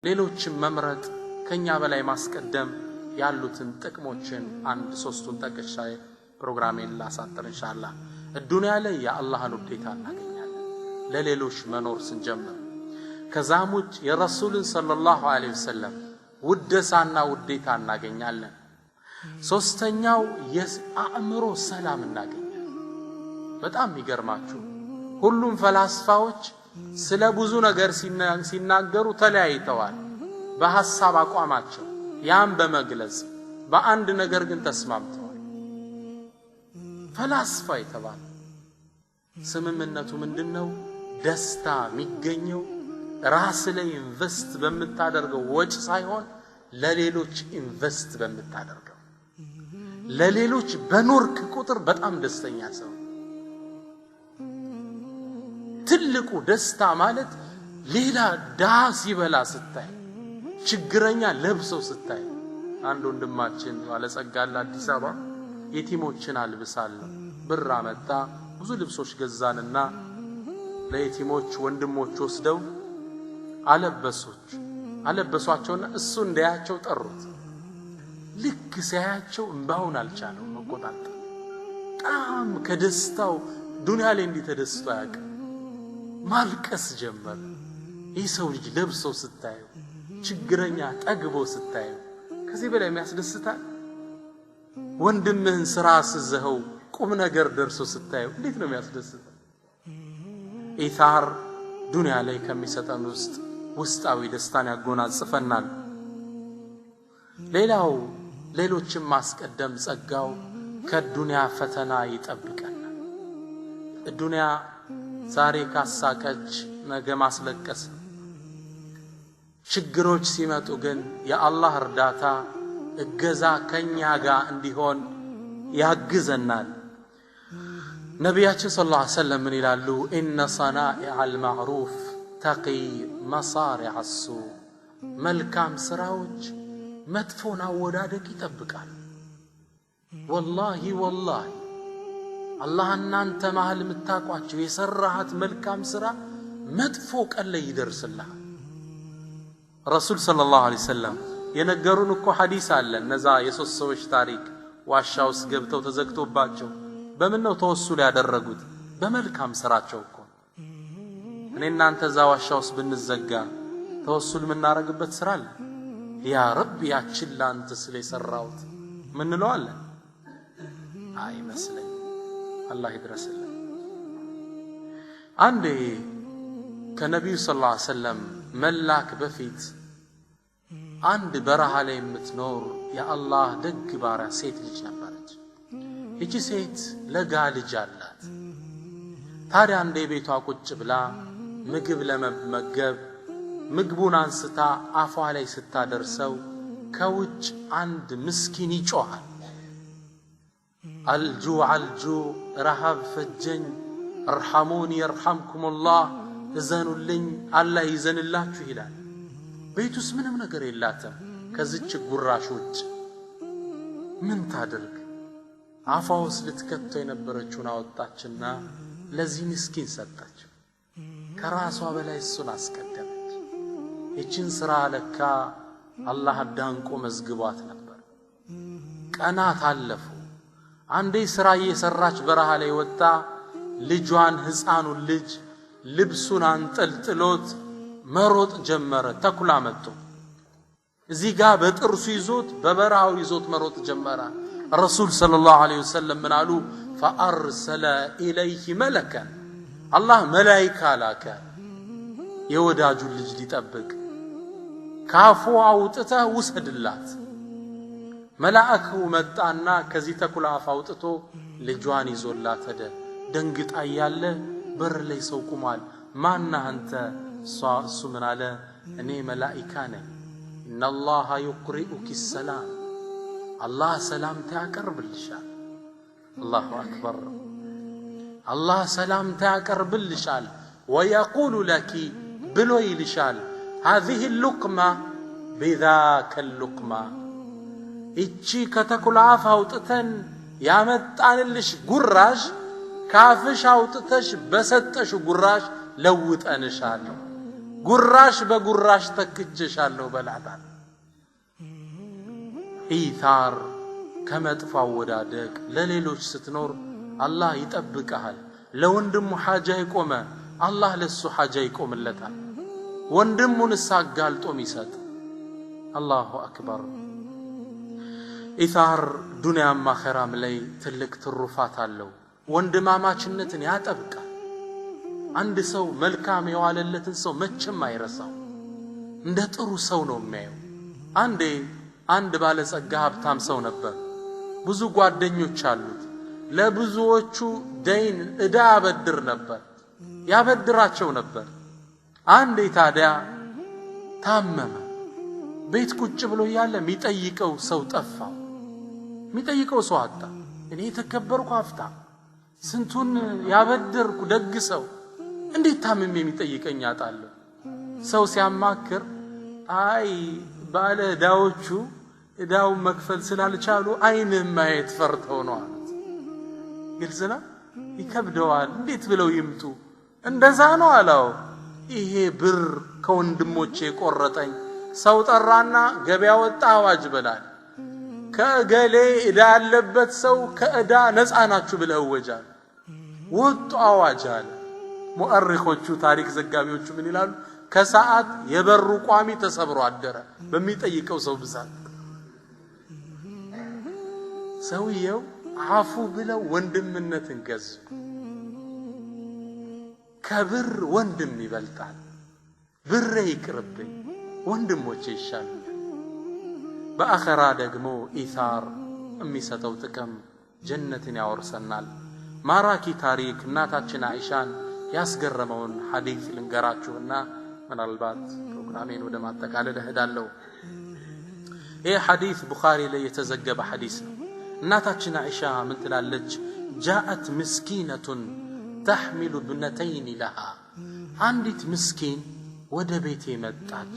ሌሎችን መምረጥ ከኛ በላይ ማስቀደም ያሉትን ጥቅሞችን አንድ ሶስቱን ጠቅሻይ ፕሮግራሜን ላሳጥር ኢንሻአላህ። الدنيا ላይ የአላህን ውዴታ እናገኛለን ለሌሎች መኖር ስንጀምር። ከዛም ውጭ የረሱልን ሰለላሁ ዐለይሂ ወሰለም ውደሳና ውዴታ እናገኛለን። ሶስተኛው የአእምሮ ሰላም እናገኛለን። በጣም ይገርማችሁ ሁሉም ፈላስፋዎች ስለ ብዙ ነገር ሲናገሩ ተለያይተዋል በሐሳብ አቋማቸው ያን በመግለጽ በአንድ ነገር ግን ተስማምተዋል። ፈላስፋ የተባለ ስምምነቱ ምንድነው? ደስታ የሚገኘው ራስ ላይ ኢንቨስት በምታደርገው ወጭ ሳይሆን ለሌሎች ኢንቨስት በምታደርገው ለሌሎች በኖርክ ቁጥር በጣም ደስተኛ ሰው። ትልቁ ደስታ ማለት ሌላ ዳህ ሲበላ ስታይ ችግረኛ ለብሰው ስታይ። አንድ ወንድማችን ባለጸጋ አዲስ አበባ የቲሞችን አልብሳለሁ ብር አመጣ። ብዙ ልብሶች ገዛንና ለየቲሞች ወንድሞች ወስደው አለበሷቸውና እሱ እንዲያያቸው ጠሩት። ልክ ሲያያቸው እንባውን አልቻለው መቆጣጠር። በጣም ከደስታው ዱንያ ላይ እንዲተደስቶ ያውቅ ማልቀስ ጀመረ። ይህ ሰው ልጅ ለብሶ ስታዩ ችግረኛ ጠግቦ ስታዩ ከዚህ በላይ የሚያስደስታል? ወንድምህን ስራ አስዘኸው ቁም ነገር ደርሶ ስታዩ እንዴት ነው የሚያስደስተው? ኢታር ዱንያ ላይ ከሚሰጠን ውስጣዊ ደስታን ያጎናጽፈናል። ሌላው ሌሎችን ማስቀደም ጸጋው ከዱንያ ፈተና ይጠብቀናል። ዱንያ ዛሬ ካሳቀች ነገ ማስለቀስ። ችግሮች ሲመጡ ግን የአላህ እርዳታ እገዛ ከኛ ጋር እንዲሆን ያግዘናል። ነቢያችን ሰለላሁ ዐለይሂ ወሰለም ምን ይላሉ? ኢነ ሰናኢዐል ማዕሩፍ ተቂ መሳሪዐ ሱእ። መልካም ስራዎች መጥፎን አወዳደቅ ይጠብቃል። ወላሂ አላህ እናንተ መሃል የምታቋቸው የሰራሃት መልካም ስራ መጥፎ ቀን ላይ ይደርስልሃል። ረሱል ሰለላሁ ዐለይሂ ወሰለም የነገሩን እኮ ሐዲስ አለ። እነዛ የሶስት ሰዎች ታሪክ ዋሻ ውስጥ ገብተው ተዘግቶባቸው በምን ነው ተወሱል ያደረጉት? በመልካም ስራቸው እኮ። እኔ እናንተ እዛ ዋሻ ውስጥ ብንዘጋ ተወሱል የምናረግበት ስራ አለ? ያ ረብ ያችን ላንተ ስለሰራሁት ምን እንለዋለን? አይመስለኝም። አላህ ይድረስልን። አንዴ ከነቢዩ ሰለላሁ ዐለይሂ ወሰለም መላክ በፊት አንድ በረሃ ላይ የምትኖር የአላህ ደግ ባሪያ ሴት ልጅ ነበረች። እቺ ሴት ለጋ ልጅ አላት። ታዲያ አንዴ ቤቷ ቁጭ ብላ ምግብ ለመመገብ ምግቡን አንስታ አፏ ላይ ስታደርሰው ከውጭ አንድ ምስኪን ይጮሃል። አልጁ ረሃብ ፈጀኝ፣ እርሐሙኒ የርሐምኩሙላህ፣ እዘኑልኝ አላህ ይዘንላችሁ ይላል። ቤቱስ ምንም ነገር የላትም ከዚች ጉራሽ ውጭ። ምን ታድርግ? አፏ ውስጥ ልትከተው የነበረችውን አወጣችና ለዚህ ምስኪን ሰጠችው። ከራሷ በላይ እሱን አስቀደመች። ይችን ስራ ለካ አላህ አዳንቆ መዝግቧት ነበር። ቀናት አለፉ። አንዴ ስራ እየሰራች በረሃ ላይ ወጣ። ልጇን ሕፃኑን ልጅ ልብሱን አንጠልጥሎት መሮጥ ጀመረ። ተኩላ መጥቶ እዚህ ጋር በጥርሱ ይዞት በበረሃው ይዞት መሮጥ ጀመረ። ረሱል ሰለላሁ ዐለይሂ ወሰለም ምን አሉ? ፈአርሰለ ኢለይሂ መለከን፣ አላህ መላኢካ ላከ የወዳጁን ልጅ ሊጠብቅ። ካፉ አውጥተህ ውሰድላት። መላእክቱ መጣና ከዚህ ተኩላ አፍ አውጥቶ ልጇን ይዞላት ሄደ። ደንግጣ ያለ በር ላይ ሰው ቁሟል። ማነህ አንተ? እሱ ምን አለ? እኔ መላኢካ ነኝ። ኢነላህ ዩቅሪኡኪ ሰላም፣ አላህ ሰላምታ ያቀርብልሻል። አላሁ አክበር። አላህ ሰላምታ ያቀርብልሻል። ወየቁሉ ለኪ ብሎ ይልሻል፣ هذه اللقمة بذاك اللقمة። እቺ ከተኩላ አፍ አውጥተን ያመጣንልሽ ጉራሽ ካፍሽ አውጥተሽ በሰጠሽ ጉራሽ ለውጠንሻለሁ። ጉራሽ በጉራሽ ተክጀሻለሁ በላታል። ኢታር ከመጥፎ አወዳደቅ ለሌሎች ስትኖር አላህ ይጠብቀሃል። ለወንድሙ ሐጃ ይቆመ አላህ ለሱ ሐጃ ይቆምለታል። ወንድሙን ሳጋልጦም ይሰጥ። አላሁ አክበር። ኢታር ዱንያም አኺራም ላይ ትልቅ ትሩፋት አለው። ወንድማማችነትን ያጠብቃል። አንድ ሰው መልካም የዋለለትን ሰው መቼም አይረሳው። እንደ ጥሩ ሰው ነው የሚያየው። አንድ ባለጸጋ ሀብታም ሰው ነበር። ብዙ ጓደኞች አሉት። ለብዙዎቹ ደይን ዕዳ ያበድር ነበር፣ ያበድራቸው ነበር። አንዴ ታዲያ ታመመ። ቤት ቁጭ ብሎ ያለ የሚጠይቀው ሰው ጠፋ። የሚጠይቀው ሰው አጣ። እኔ የተከበርኩ ሀብታም ስንቱን ያበደርኩ ደግ ሰው እንዴት ታምሜ የሚጠይቀኝ አጣለሁ? ሰው ሲያማክር አይ ባለ ዕዳዎቹ ዕዳው መክፈል ስላልቻሉ አይንህን ማየት ፈርተው ነው አሉት። ግልጽ ነው። ይከብደዋል። እንዴት ብለው ይምጡ? እንደዛ ነው አለው። ይሄ ብር ከወንድሞቼ ቆረጠኝ። ሰው ጠራና ገበያ ወጣ፣ አዋጅ በላል። ከእገሌ ዕዳ ያለበት ሰው ከዕዳ ነፃ ናችሁ ብለው ወጃል። ወጡ አዋጅ አለ። ሙአሪኾቹ ታሪክ ዘጋቢዎቹ ምን ይላሉ? ከሰዓት የበሩ ቋሚ ተሰብሮ አደረ በሚጠይቀው ሰው ብዛት። ሰውየው አፉ ብለው ወንድምነትን ገዙ። ከብር ወንድም ይበልጣል። ብር ይቅርብኝ፣ ወንድሞቼ ይሻሉኛል። በአኺራ ደግሞ ኢታር የሚሰጠው ጥቅም ጀነትን ያወርሰናል። ማራኪ ታሪክ እናታችን አይሻን ያስገረመውን ሐዲስ ልንገራችሁና ምናልባት ፕሮግራሜን ወደ ማጠቃለል እሄዳለሁ። ይህ ሐዲስ ቡኻሪ ላይ የተዘገበ ሐዲስ ነው። እናታችን አይሻ ምን ትላለች? ጃአት ምስኪነቱን ተሕሚሉ ብነተይን ለሃ። አንዲት ምስኪን ወደ ቤቴ መጣች።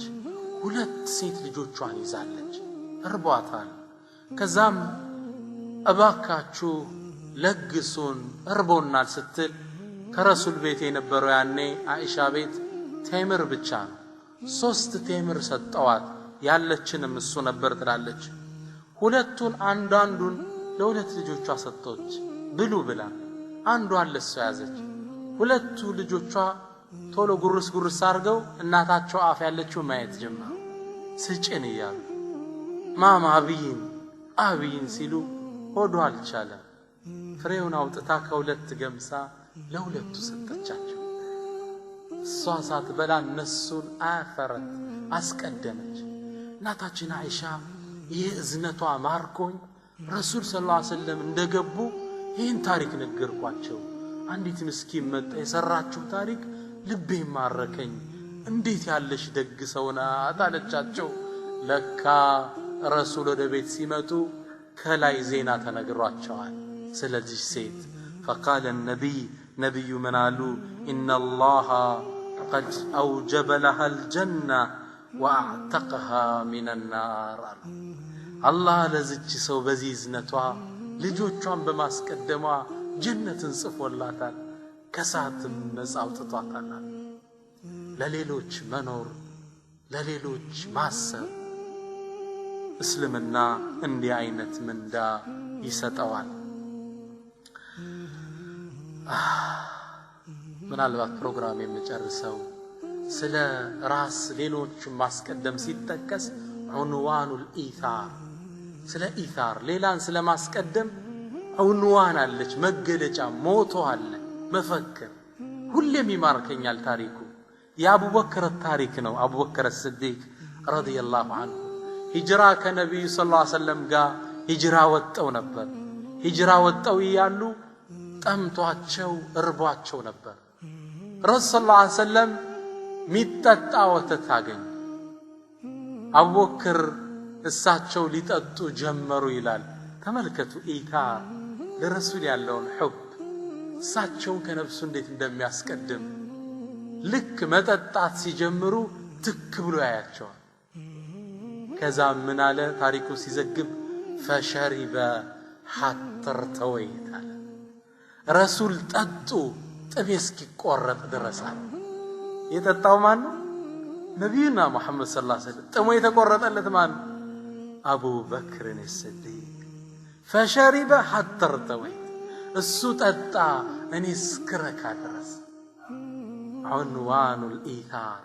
2 ሴት ልጆቿን ይዛለች። እርቧታል። ከዛም እባካችሁ ለግሱን እርቦናል ስትል ከረሱል ቤት የነበረው ያኔ አይሻ ቤት ቴምር ብቻ ነው። 3 ቴምር ሰጠዋት። ያለችንም እሱ ነበር ትላለች። 2ቱን አንዳንዱን ለ2 ልጆቿ ሰጠች ብሉ ብላ። አንዷን ለሷ ያዘች። 2ቱ ልጆቿ ቶሎ ጉርስ አርገው እናታቸው አፍ ያለችው ማየት ጀመሩ። ስጭን እያሉ ማማ አብይን ሲሉ ሆዶ አልቻለም። ፍሬውን አውጥታ ከ2 ገምሳ ለ2ቱ ሰጠቻቸው። እሷ ሳትበላ እነሱን አፈረት አስቀደመች። እናታችን አይሻ ይህ እዝነቷ ማርኮኝ ረሱል ሰለላሁ ዐለይሂ ወሰለም እንደገቡ ይህን ታሪክ ነገርኳቸው። አንዲት ምስኪን መጣ፣ የሰራችው ታሪክ ልቤ ማረከኝ። እንዴት ያለሽ ደግ ሰው ናት አለቻቸው። ለካ ረሱል ወደ ቤት ሲመጡ ከላይ ዜና ተነግሯቸዋል ስለዚህ ሴት። فقال النبي منالو إن الله قد أوجب لها الجنة وأعتقها من النار. الله لزج سو بزيزنتها ልጆቿን በማስቀደሟ ጀነትን ጽፎላታል። ከሳትም ነፃ አውጥቷታል። ለሌሎች መኖር፣ ለሌሎች ማሰብ እስልምና እንዲህ አይነት ምንዳ ይሰጠዋል። ምናልባት ፕሮግራም የምጨርሰው ስለ ራስ ሌሎች ማስቀደም ሲጠቀስ ዑንዋኑል ኢታር፣ ስለ ኢታር ሌላን ስለ ማስቀደም ዑንዋን አለች፣ መገለጫ ሞቶ አለ፣ መፈክር። ሁሌም ይማርከኛል ታሪኩ። የአቡበክር ታሪክ ነው። አቡበክር ስዲቅ ረዲየላሁ ዐንሁ ሂጅራ ከነብዩ ሰለላሁ ዐለይሂ ወሰለም ጋር ሂጅራ ወጣው ነበር። ሂጅራ ወጣው ይያሉ ጠምቷቸው እርቧቸው ነበር። ረሱል ሰለላሁ ዐለይሂ ወሰለም ሚጠጣ ወተት አገኙ። አቡበክር እሳቸው ሊጠጡ ጀመሩ ይላል። ተመልከቱ ኢታር፣ ለረሱል ያለውን ሑብ፣ እሳቸውን ከነፍሱ እንዴት እንደሚያስቀድም። ልክ መጠጣት ሲጀምሩ ትክ ብሎ ያያቸዋል። ከዛ ምን አለ ታሪኩ ሲዘግብ ፈሸሪበ ሐተር ተወይታል። ረሱል ጠጡ ጥቤ እስኪቆረጥ ድረስ። የጠጣው ማን ነው? ነብዩና መሐመድ ሰለላሁ ዐለይሂ ወሰለም ጥሞ የተቆረጠለት ማን አቡ በክር الصديق فشرب حتى ارتوى እሱ ጠጣ እኔ እስክረካ ድረስ عنوان الإيثار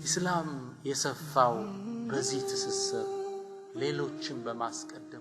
ኢስላም የሰፋው በዚህ ትስስር ሌሎችን በማስቀደም